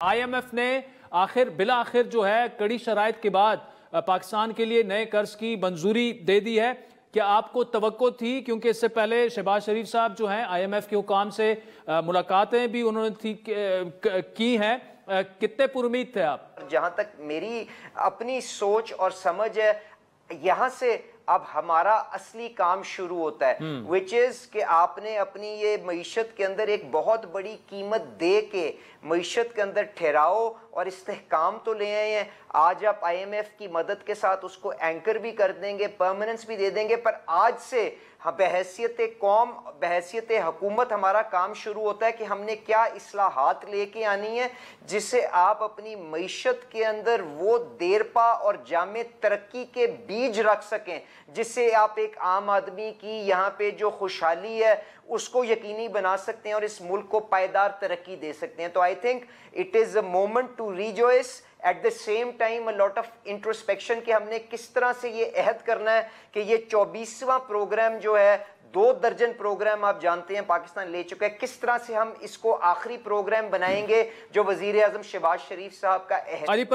IMF نے بالآخر جو ہے کڑی شرائط کے بعد پاکستان کے لیے نئے قرض کی منظوری دے دی ہے۔ کیا آپ کو توقع تھی؟ کیونکہ اس سے پہلے شہباز شریف صاحب جو ہیں IMF کے حکام سے ملاقاتیں بھی انہوں نے کی ہیں، کتنے پر امید تھے آپ؟ جہاں تک میری اپنی سوچ اور سمجھ ہے، یہاں سے اب ہمارا اصلی کام شروع ہوتا ہے which is کہ آپ نے اپنی یہ معیشت کے اندر ایک بہت بڑی قیمت دے کے معیشت کے اندر ٹھہراؤ اور استحکام تو لے آئے ہیں۔ آج آپ IMF کی مدد کے ساتھ اس کو اینکر بھی کر دیں گے، پرماننس بھی دے دیں گے، پر آج سے بحیثیت قوم، بحیثیت حکومت ہمارا کام شروع ہوتا ہے کہ ہم نے کیا اصلاحات لے کے آنی ہے جس سے آپ اپنی معیشت کے اندر وہ دیرپا اور جامع ترقی کے بیج رکھ سکیں، جس سے آپ ایک عام آدمی کی یہاں پہ جو خوشحالی ہے اس کو یقینی بنا سکتے ہیں اور اس ملک کو پائیدار ترقی دے سکتے ہیں۔ تو I think it is a moment to rejoice, at the same time a lot of introspection کہ ہم نے کس طرح سے یہ عہد کرنا ہے کہ یہ 24واں پروگرام جو ہے، 2 درجن پروگرام آپ جانتے ہیں پاکستان لے چکا ہے، کس طرح سے ہم اس کو آخری پروگرام بنائیں گے جو وزیر اعظم شہباز شریف صاحب کا عہد